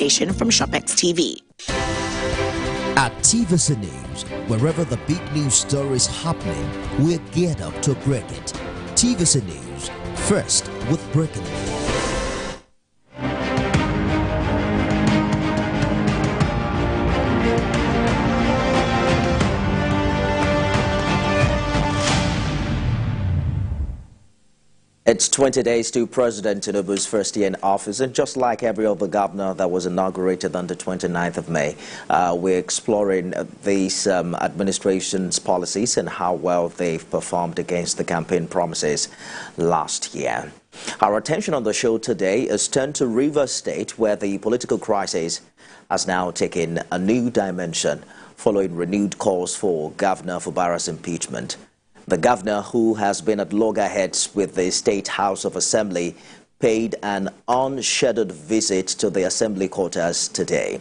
From Shopex TV. At TVC News, wherever the big news story is happening, we're geared up to break it. TVC News, first with breaking news. It's 20 days to President Tinubu's first year in office, and just like every other governor that was inaugurated on the 29th of May, we're exploring these administration's policies and how well they've performed against the campaign promises last year. Our attention on the show today is turned to Rivers State, where the political crisis has now taken a new dimension following renewed calls for Governor Fubaras' impeachment. The governor, who has been at loggerheads with the State House of Assembly, paid an unscheduled visit to the Assembly quarters today.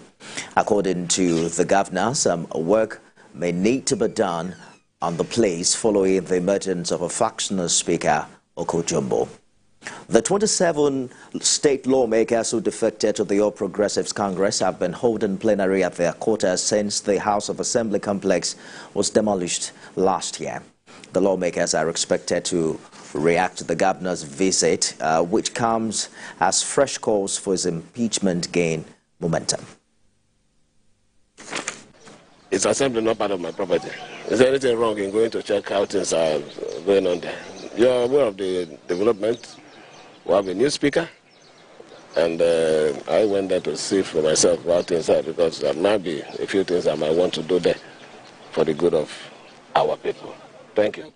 According to the governor, some work may need to be done on the place following the emergence of a factional speaker, Okojumbo. The 27 state lawmakers who defected to the All Progressives Congress have been holding plenary at their quarters since the House of Assembly complex was demolished last year. The lawmakers are expected to react to the governor's visit, which comes as fresh calls for his impeachment gain momentum. Is assembly not part of my property? Is there anything wrong in going to check how things are going on there? You're aware of the development. We have a new speaker, and I went there to see for myself how things are, because there might be a few things I might want to do there for the good of our people. Thank you.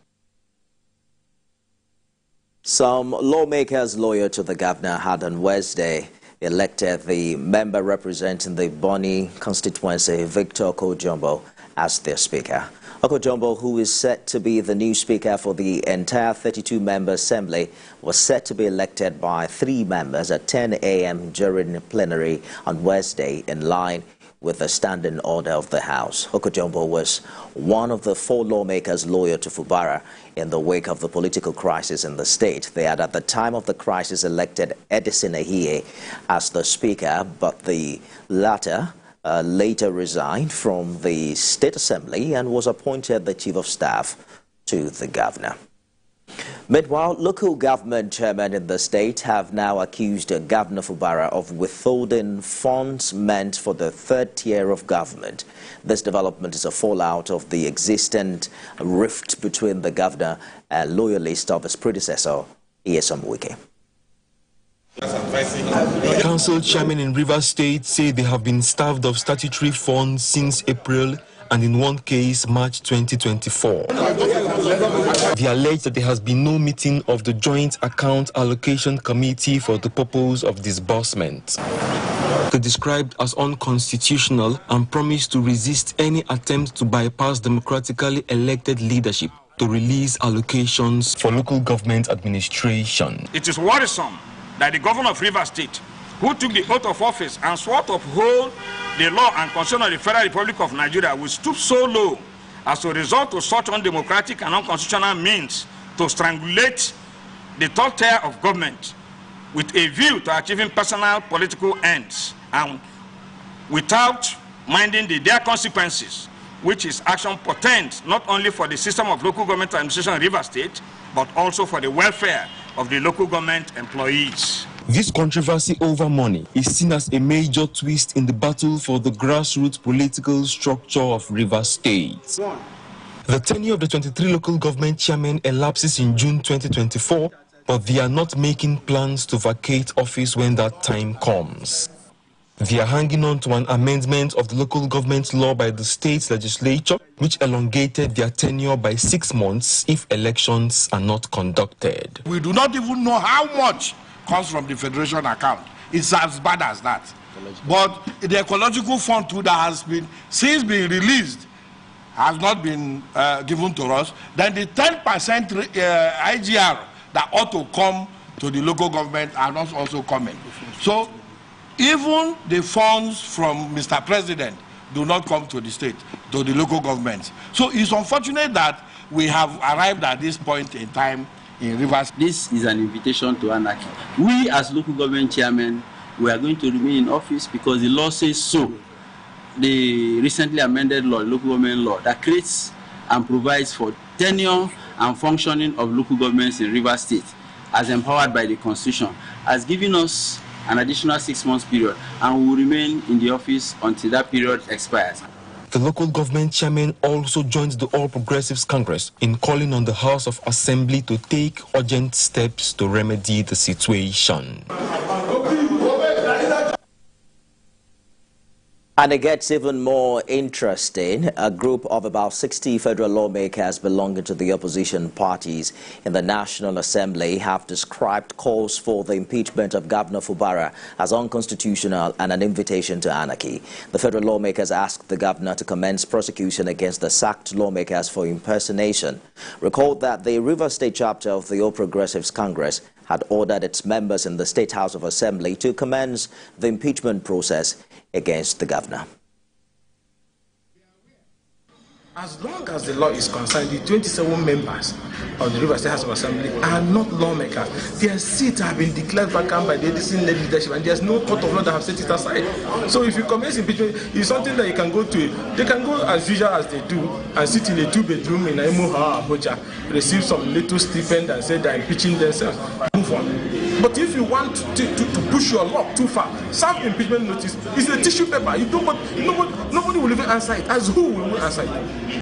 Some lawmakers loyal to the governor had on Wednesday elected the member representing the Bonny constituency, Victor Okojumbo, as their speaker. Okojumbo, who is set to be the new speaker for the entire 32-member assembly, was set to be elected by 3 members at 10 a.m. during plenary on Wednesday, in line with the standing order of the House. Okojumbo was one of the 4 lawmakers loyal to Fubara in the wake of the political crisis in the state. They had, at the time of the crisis, elected Edison Ehie as the speaker, but the latter later resigned from the State Assembly and was appointed the Chief of Staff to the governor. Meanwhile, local government chairmen in the state have now accused Governor Fubara of withholding funds meant for the 3rd tier of government. This development is a fallout of the existent rift between the governor and loyalists of his predecessor, Nyesom Wike. Council chairmen in Rivers State say they have been starved of statutory funds since April, and in one case, March 2024. They allege that there has been no meeting of the Joint Account Allocation Committee for the purpose of disbursement. They described as unconstitutional and promised to resist any attempt to bypass democratically elected leadership to release allocations for local government administration. It is worrisome that the governor of Rivers State, who took the oath of office and swore to uphold the law and constitution of the Federal Republic of Nigeria, will stoop so low as to resort to such undemocratic and unconstitutional means to strangulate the 3rd tier of government with a view to achieving personal political ends and without minding the dire consequences which his action portends not only for the system of local government administration in Rivers State, but also for the welfare of the local government employees. This controversy over money is seen as a major twist in the battle for the grassroots political structure of Rivers State. The tenure of the 23 local government chairmen elapses in June 2024, but they are not making plans to vacate office when that time comes. They are hanging on to an amendment of the local government law by the state legislature, which elongated their tenure by 6 months if elections are not conducted. We do not even know how much comes from the federation account. It's as bad as that. But the ecological fund too that has been since being released has not been given to us. Then the 10% IGR that ought to come to the local government are not also coming. So even the funds from Mr. President do not come to the state, to the local governments. So it's unfortunate that we have arrived at this point in time in Rivers. This is an invitation to anarchy. We as local government chairmen we are going to remain in office because the law says so. The recently amended law, local government law, that creates and provides for tenure and functioning of local governments in Rivers State, as empowered by the Constitution, has given us an additional 6 months period, and we will remain in the office until that period expires. The local government chairman also joined the All Progressives Congress in calling on the House of Assembly to take urgent steps to remedy the situation. And it gets even more interesting. A group of about 60 federal lawmakers belonging to the opposition parties in the National Assembly have described calls for the impeachment of Governor Fubara as unconstitutional and an invitation to anarchy. The federal lawmakers asked the governor to commence prosecution against the sacked lawmakers for impersonation. Recall that the Rivers State chapter of the All Progressives Congress had ordered its members in the State House of Assembly to commence the impeachment process against the governor. As long as the law is concerned, the 27 members of the Rivers State House of Assembly are not lawmakers. Their seats have been declared vacant by the existing leadership, and there's no court of law that have set it aside. So if you commence impeachment, it's something that you can go to. They can go as usual as they do and sit in a 2-bedroom in Aimoha, Abuja, receive some little stipend and say they're impeaching themselves. Move on. But if you want to push your luck too far, serve impeachment notice. It's a tissue paper. Nobody will even answer it. As who will answer it?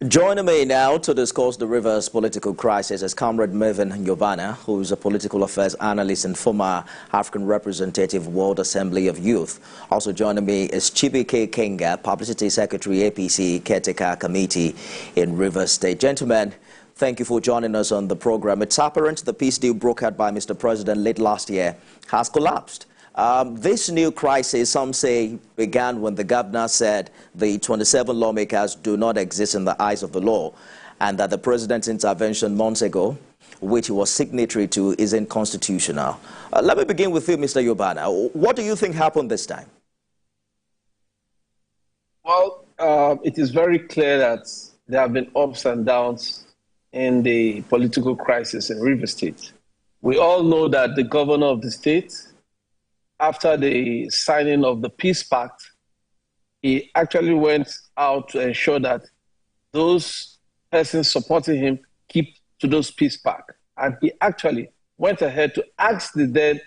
Joining me now to discuss the Rivers political crisis is Comrade Nifemi Oguntoye, who is a political affairs analyst and former African representative, World Assembly of Youth. Also joining me is Chibike Kenga, Publicity Secretary, APC Caretaker Committee in Rivers State. Gentlemen, thank you for joining us on the program. It's apparent the peace deal brokered by Mr. President late last year has collapsed. This new crisis, some say, began when the governor said the 27 lawmakers do not exist in the eyes of the law, and that the president's intervention months ago, which he was signatory to, is unconstitutional. Let me begin with you, Mr. Oguntoye. What do you think happened this time? Well, it is very clear that there have been ups and downs in the political crisis in Rivers State. We all know that the governor of the state, after the signing of the Peace Pact, he actually went out to ensure that those persons supporting him keep to those Peace Pact. And he actually went ahead to ask the then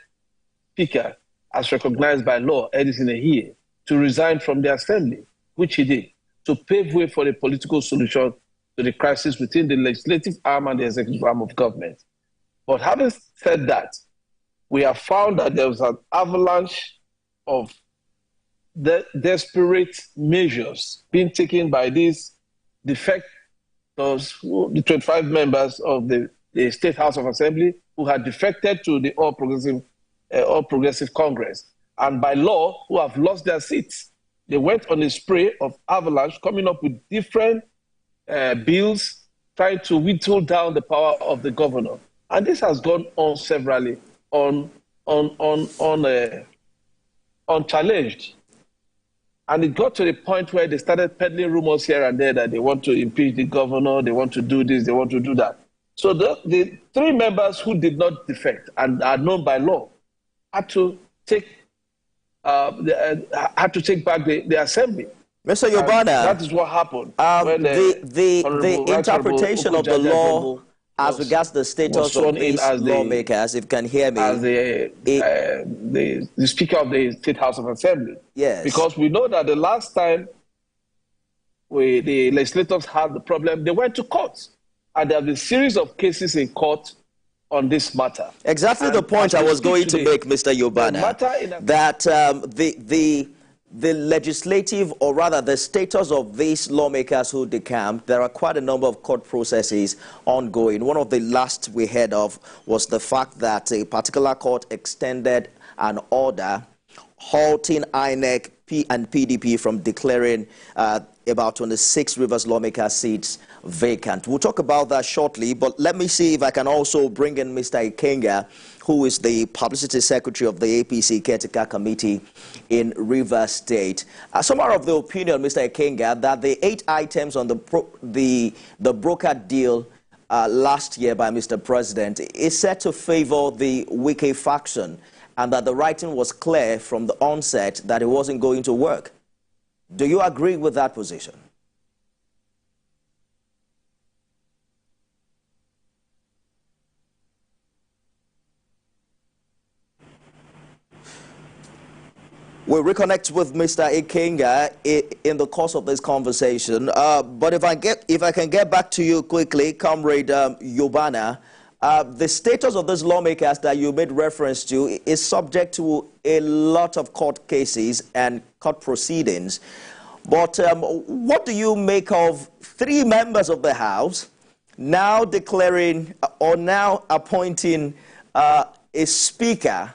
Speaker, as recognized by law, Edison Ehie, to resign from the Assembly, which he did, to pave way for a political solution to the crisis within the legislative arm and the executive arm of government. But having said that, we have found that there was an avalanche of desperate measures being taken by these defectors, the 25 members of the State House of Assembly who had defected to the All Progressive Congress, and by law who have lost their seats. They went on a spray of avalanche, coming up with different bills, trying to whittle down the power of the governor. And this has gone on severally, unchallenged. And it got to the point where they started peddling rumors here and there that they want to impeach the governor, they want to do this, they want to do that. So the 3 members who did not defect and are known by law had to take back the assembly. Mr. Oguntoye, that is what happened. The interpretation of the law as regards the status of these lawmakers, if you can hear me, as the Speaker of the State House of Assembly. Yes. Because we know that the last time the legislators had the problem, they went to court. And there have been a series of cases in court on this matter. Exactly the point I was going to make, Mr. Oguntoye, that the legislative, or rather the status of these lawmakers who decamped, there are quite a number of court processes ongoing. One of the last we heard of was the fact that a particular court extended an order halting INEC and PDP from declaring about 26 Rivers lawmaker seats vacant. We'll talk about that shortly, but let me see if I can also bring in Mr. Kenga, who is the Publicity Secretary of the APC Caretaker Committee in Rivers State. Some are of the opinion, Mr. Kenga, that the 8 items on the brokered deal last year by Mr. President is said to favor the Wike faction, and that the writing was clear from the onset that it wasn't going to work. Do you agree with that position? We'll reconnect with Mr. Ikenga in the course of this conversation. But if I can get back to you quickly, Comrade Yobana, the status of these lawmakers that you made reference to is subject to a lot of court cases and court proceedings. But what do you make of 3 members of the House now declaring or now appointing a speaker?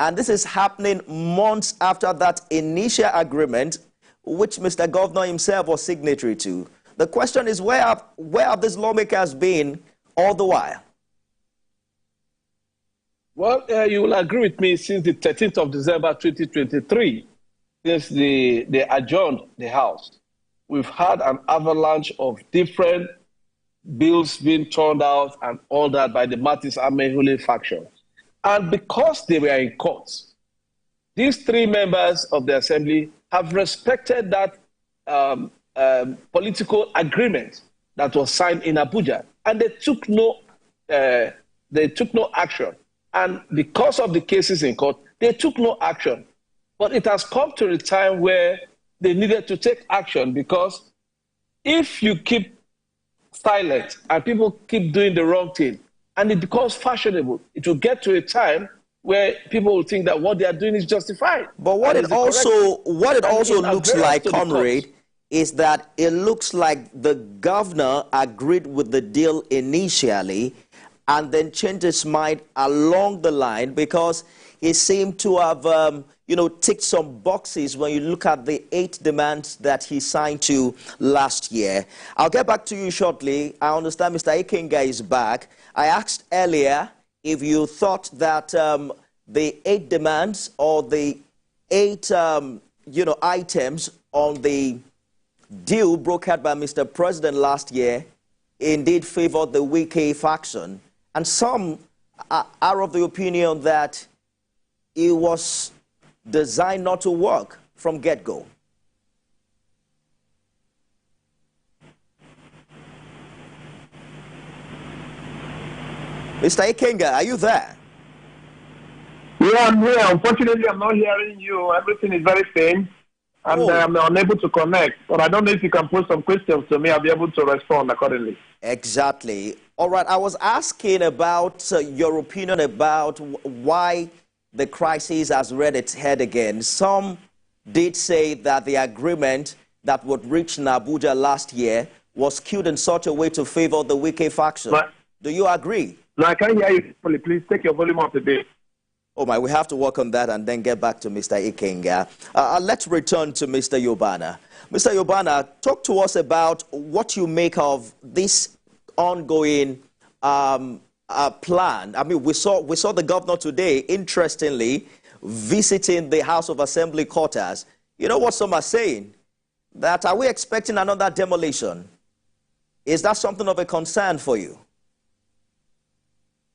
And this is happening months after that initial agreement, which Mr. Governor himself was signatory to. The question is, where have these lawmakers been all the while? Well, you will agree with me, since the 13th of December 2023, since they adjourned the House, we've had an avalanche of different bills being turned out and all that by the Martins Amehule faction. And because they were in court, these 3 members of the Assembly have respected that political agreement that was signed in Abuja, and they took no action. And because of the cases in court, they took no action. But it has come to a time where they needed to take action, because if you keep silent and people keep doing the wrong thing, and it becomes fashionable, it will get to a time where people will think that what they are doing is justified. But what it also looks like, Comrade, is that it looks like the governor agreed with the deal initially and then changed his mind along the line, because he seemed to have, ticked some boxes when you look at the 8 demands that he signed to last year. I'll get back to you shortly. I understand Mr. Ikenga is back. I asked earlier if you thought that the 8 demands or the 8, items on the deal brokered by Mr. President last year indeed favored the Wike faction. And some are of the opinion that it was designed not to work from get-go. Mr. Ikenga, are you there? Yeah, I'm here. Unfortunately, I'm not hearing you. Everything is very faint, and I'm unable to connect. But I don't know if you can pose some questions to me. I'll be able to respond accordingly. Exactly. All right. I was asking about your opinion about why the crisis has reared its head again. Some did say that the agreement that would reach in Abuja last year was skewed in such a way to favor the Wike faction. Do you agree? No, I can't hear you. Please take your volume up a bit. Oh my, we have to work on that and then get back to Mr. Ikenga. Let's return to Mr. Yobana. Mr. Yobana, talk to us about what you make of this ongoing plan. I mean, we saw the governor today, interestingly, visiting the House of Assembly quarters. You know what some are saying? That are we expecting another demolition? Is that something of a concern for you?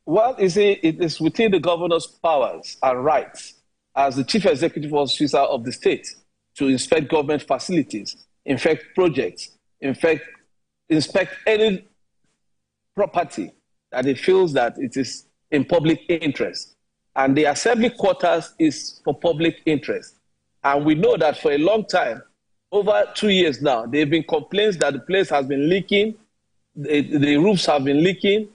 Well, you see, it is within the governor's powers and rights as the chief executive officer of the state to inspect government facilities, inspect projects, inspect any property that he feels that it is in public interest. And the assembly quarters is for public interest. And we know that for a long time, over 2 years now, there have been complaints that the place has been leaking, the roofs have been leaking,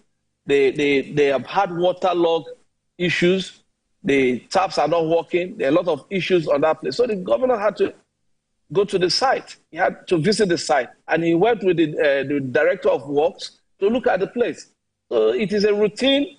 they have had waterlogged issues, the taps are not working, there are a lot of issues on that place. So the governor had to go to the site. He had to visit the site, and he went with the director of works to look at the place. So it is a routine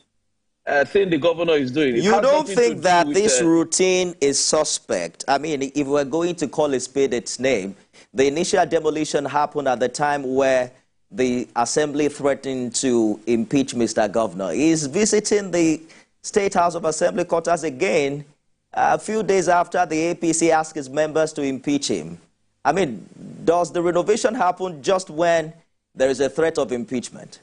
thing the governor is doing. You don't think that this routine is suspect? I mean, if we're going to call a spade its name, the initial demolition happened at the time where the assembly threatened to impeach Mr. Governor. He's visiting the State House of Assembly quarters again a few days after the APC asked its members to impeach him. I mean, does the renovation happen just when there is a threat of impeachment?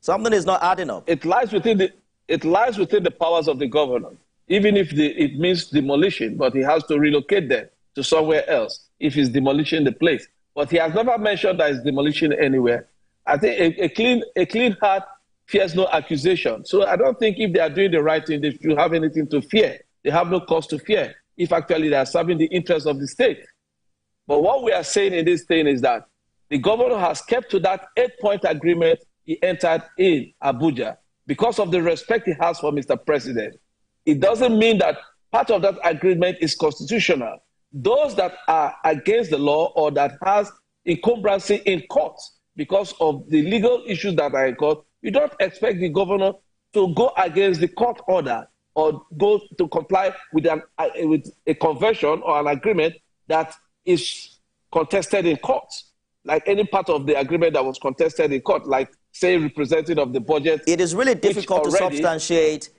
Something is not adding up. It lies within the powers of the governor, even if it means demolition, but he has to relocate them to somewhere else if he's demolishing the place. But he has never mentioned that he's demolition anywhere. I think a clean heart fears no accusation. So I don't think if they are doing the right thing, they should have anything to fear. They have no cause to fear if actually they are serving the interests of the state. But what we are saying in this thing is that the governor has kept to that 8-point agreement he entered in Abuja because of the respect he has for Mr. President. It doesn't mean that part of that agreement is constitutional. Those that are against the law or that has encumbrancy in court because of the legal issues that are in court, you don't expect the governor to go against the court order or go to comply with a convention or an agreement that is contested in court, like any part of the agreement that was contested in court, like, say, representative of the budget. It is really difficult to substantiate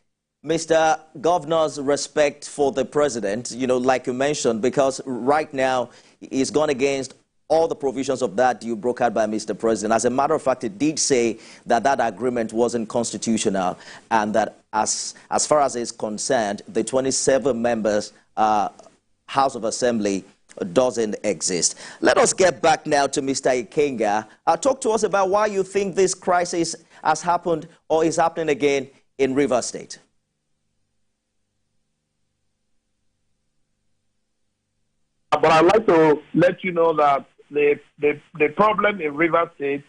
Mr. Governor's respect for the president, like you mentioned, because right now he's gone against all the provisions of that deal brokered by Mr. President. As a matter of fact, it did say that that agreement wasn't constitutional and that as far as it's concerned, the 27 members House of Assembly doesn't exist. Let us get back now to Mr. Ikenga. Talk to us about why you think this crisis has happened or is happening again in Rivers State. But I'd like to let you know that the problem in Rivers State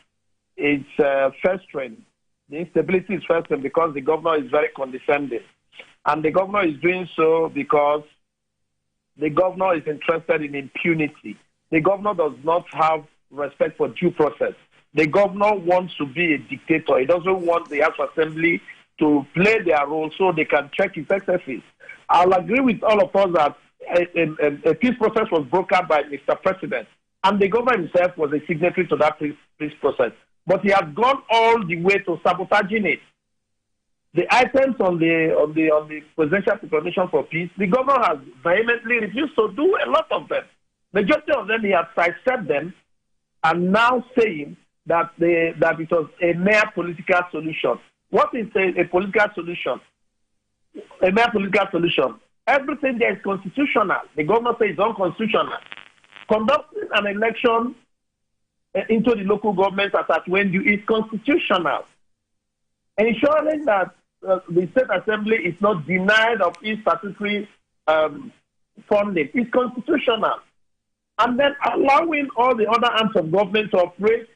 is festering. The instability is festering because the governor is very condescending. And the governor is doing so because the governor is interested in impunity. The governor does not have respect for due process. The governor wants to be a dictator. He doesn't want the House Assembly to play their role so they can check his excesses. I'll agree with all of us that a peace process was brokered by Mr. President, and the governor himself was a signatory to that peace process. But he has gone all the way to sabotaging it. The items on the presidential proclamation for peace, the governor has vehemently refused to do a lot of them. Majority of them, he has sidestepped them, and now saying that it was a mere political solution. What is a political solution? A mere political solution. Everything there is constitutional. The governor says it's unconstitutional. Conducting an election into the local government as at when you is constitutional. Ensuring that the State Assembly is not denied of its statutory funding is constitutional. And then allowing all the other arms of government to operate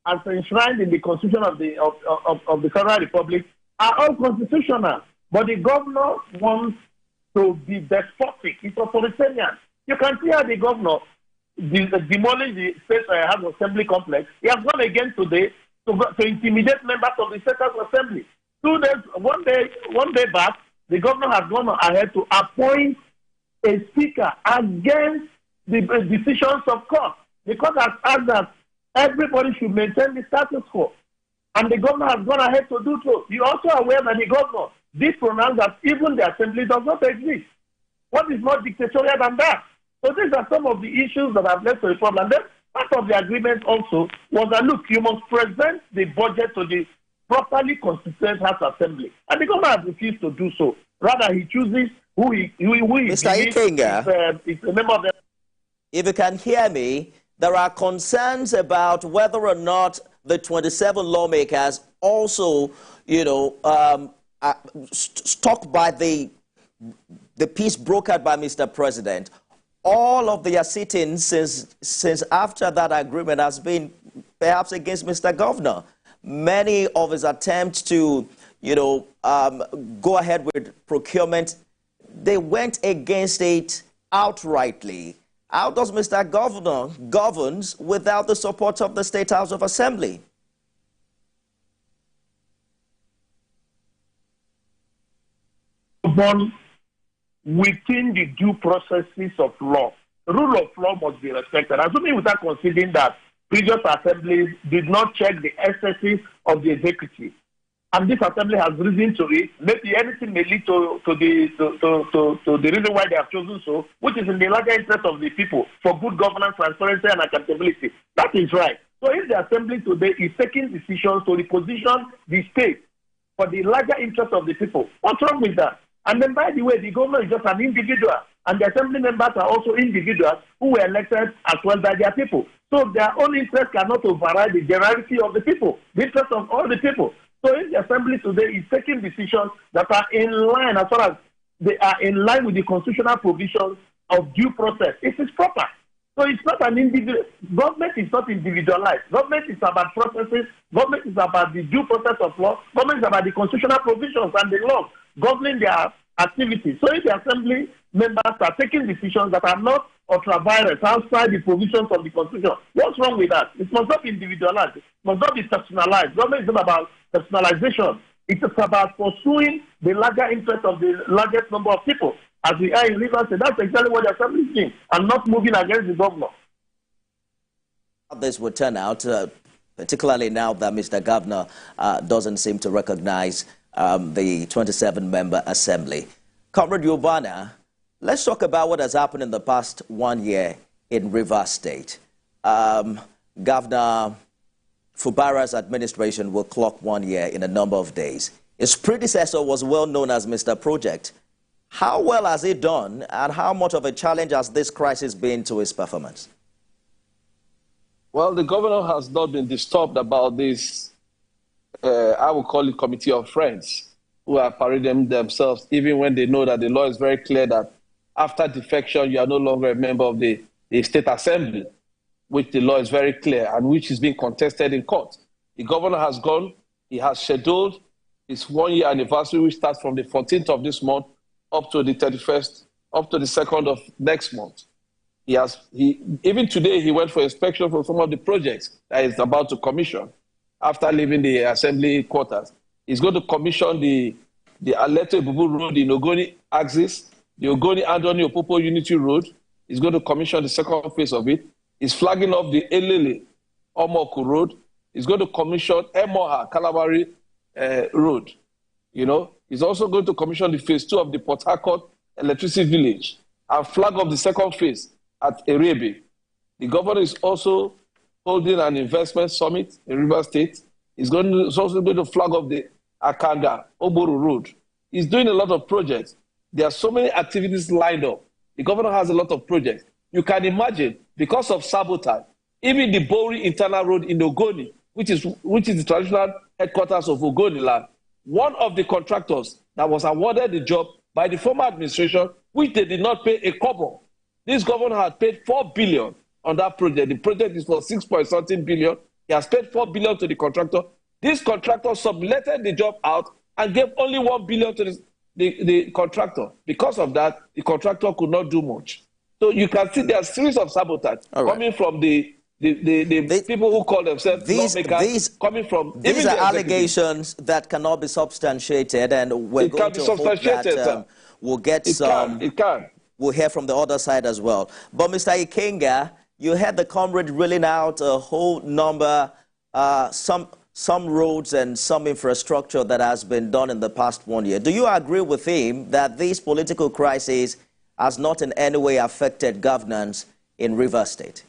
as enshrined in the Constitution of the Federal Republic are all constitutional. But the governor wants to be despotic. It's authoritarian. You can see how the governor demolished the State House Assembly complex. He has gone again today to intimidate members of the State House Assembly. 2 days, one day back, the governor has gone ahead to appoint a speaker against the decisions of court. The court has asked that everybody should maintain the status quo. And the governor has gone ahead to do so. You're also aware that the governor did pronounce that even the assembly does not exist. What is more dictatorial than that? So these are some of the issues that have led to the problem. And then part of the agreement also was that, look, you must present the budget to the properly constituted House Assembly. And the government has refused to do so. Rather, he chooses who he Mr. Ikenga, is a member of the... If you can hear me, there are concerns about whether or not the 27 lawmakers also, stuck by the peace brokered by Mr. President. All of their sit-ins since after that agreement has been perhaps against Mr. Governor. Many of his attempts to, go ahead with procurement, they went against it outrightly. How does Mr. Governor govern without the support of the State House of Assembly? Within the due processes of law. The rule of law must be respected. Assuming without considering that previous assemblies did not check the excesses of the executive, and this assembly has reason to it, maybe anything may lead to the reason why they have chosen so, which is in the larger interest of the people for good governance, transparency, and accountability. That is right. So if the assembly today is taking decisions to reposition the state for the larger interest of the people, what's wrong with that? And then, by the way, the governor is just an individual, and the assembly members are also individuals who were elected as well by their people. So their own interest cannot override the generality of the people, the interest of all the people. So if the assembly today is taking decisions that are in line, as far as they are in line with the constitutional provisions of due process, it is proper. So it's not an individual. Government is not individualized. Government is about processes. Government is about the due process of law. Government is about the constitutional provisions and the laws governing their activities. So if the assembly members are taking decisions that are not ultra-virus outside the provisions of the constitution, what's wrong with that? It must not be individualized. It must not be personalized. Government is not about personalization. It is about pursuing the larger interest of the largest number of people. As we are in Rivers, that's exactly what the assembly is doing, and not moving against the governor. This would turn out, particularly now that Mr. Governor doesn't seem to recognize the 27-member assembly. Comrade Yobana, let's talk about what has happened in the past 1 year in Rivers State. Governor Fubara's administration will clock 1 year in a number of days. His predecessor was well known as Mr. Project. How well has he done, and how much of a challenge has this crisis been to his performance? Well, the governor has not been disturbed about this, I would call it committee of friends, who are parading themselves, even when they know that the law is very clear that after defection, you are no longer a member of the state assembly, which the law is very clear and which is being contested in court. The governor has gone. He has scheduled his 1 year anniversary, which starts from the 14th of this month up to the 31st, up to the 2nd of next month. Even today, he went for inspection for some of the projects that he's about to commission after leaving the assembly quarters. He's going to commission the Aleto Ibubu Road in Ogoni axis, the Ogoni Andoni Opopo Unity Road. He's going to commission the second phase of it. He's flagging off the Elele Omoku Road. He's going to commission Emoha Kalabari Road. You know, he's also going to commission the phase 2 of the Port Harcourt Electricity Village and flag off the second phase at Erebe. The governor is also holding an investment summit in Rivers State. He's also going to flag off the Akanga Oboru Road. He's doing a lot of projects. There are so many activities lined up. The governor has a lot of projects. You can imagine, because of sabotage, even the Bori Internal Road in Ogoni, which is the traditional headquarters of Ogoni land, one of the contractors that was awarded the job by the former administration, which they did not pay a kobo. This governor had paid 4 billion on that project. The project is for 6.something billion. He has paid 4 billion to the contractor. This contractor subletted the job out and gave only 1 billion to the contractor. Because of that, the contractor could not do much. So you can see there are a series of sabotage coming from the people who call themselves lawmakers, coming from... These are allegations that cannot be substantiated, and we're going to hope that we'll get some... It can. We'll hear from the other side as well. But Mr. Ikenga, you had the comrade reeling out a whole number, some roads and some infrastructure that has been done in the past 1 year. Do you agree with him that this political crisis has not in any way affected governance in Rivers State?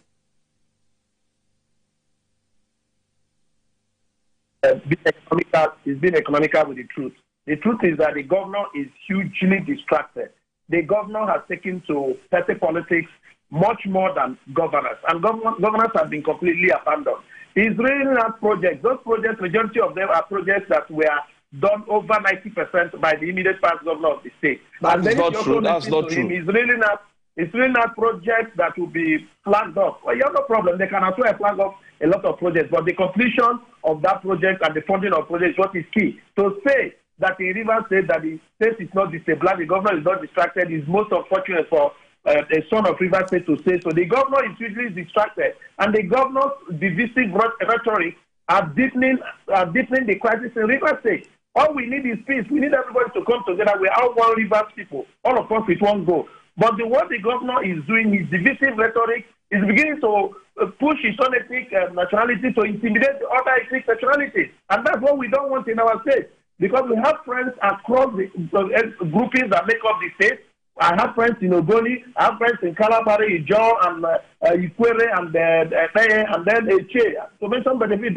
It's been economical with the truth. The truth is that the governor is hugely distracted. The governor has taken to petty politics much more than governors, and governors have been completely abandoned. He's rolling out projects. Those projects, majority of them are projects that were done over 90% by the immediate past governor of the state. That's not true. That's not true. He's rolling out projects that will be flagged off. Well, you have no problem. They can also flag off a lot of projects, but the completion of that project and the funding of projects is what is key. To say that in Rivers State that the state is not destabilized, the governor is not distracted, is most unfortunate for a son of Rivers State to say so. The governor is usually distracted, and the governor's divisive rhetoric are deepening the crisis in Rivers State. All we need is peace. We need everybody to come together. We are one Rivers people, all of us with one goal. But what the governor is doing is divisive rhetoric, is beginning to push his own ethnic nationality to intimidate the other ethnic nationalities. And that's what we don't want in our state. Because we have friends across the groupings that make up the state I have friends in Ogoni, I have friends in Calabari, Ijon, and Ikwere, and then Eche. To mention benefit,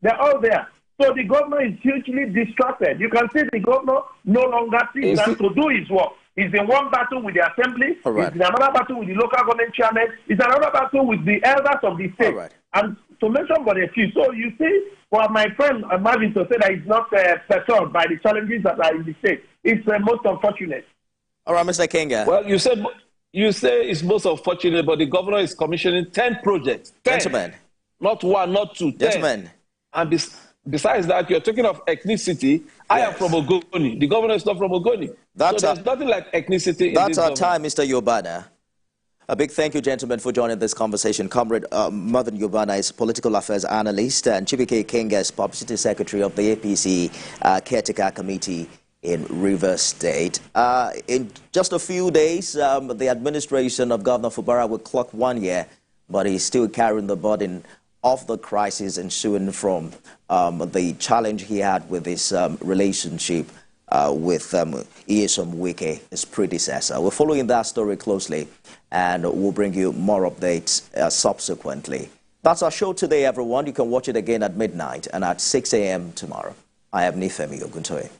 they're all there. So the governor is hugely distracted. You can see the governor no longer sees that to do his work. He's in one battle with the assembly, he's in another battle with the local government chairman, he's in another battle with the elders of the state. And to mention but a few. So you see, for my friend Marvin to say that he's not perturbed by the challenges that are in the state, it's most unfortunate. All right, Mr. Kenga. Well, you say it's most unfortunate, but the governor is commissioning 10 projects. 10. Gentlemen. Not one, not two, 10. Gentlemen. And besides that, you're talking of ethnicity. I am from Ogoni. The governor is not from Ogoni. So there's nothing like ethnicity. That's our time, Mr. Yobana. A big thank you, gentlemen, for joining this conversation. Comrade Marvin Yobana is a political affairs analyst, and Chibike Kenga is publicity secretary of the APC Caretaker Committee in Rivers State. In just a few days, the administration of Governor Fubara will clock 1 year, but he's still carrying the burden of the crisis ensuing from the challenge he had with his relationship with Nyesom Wike, his predecessor. We're following that story closely, and we'll bring you more updates subsequently. That's our show today, everyone. You can watch it again at midnight and at 6 a.m. tomorrow. I am Nifemi Oguntoye.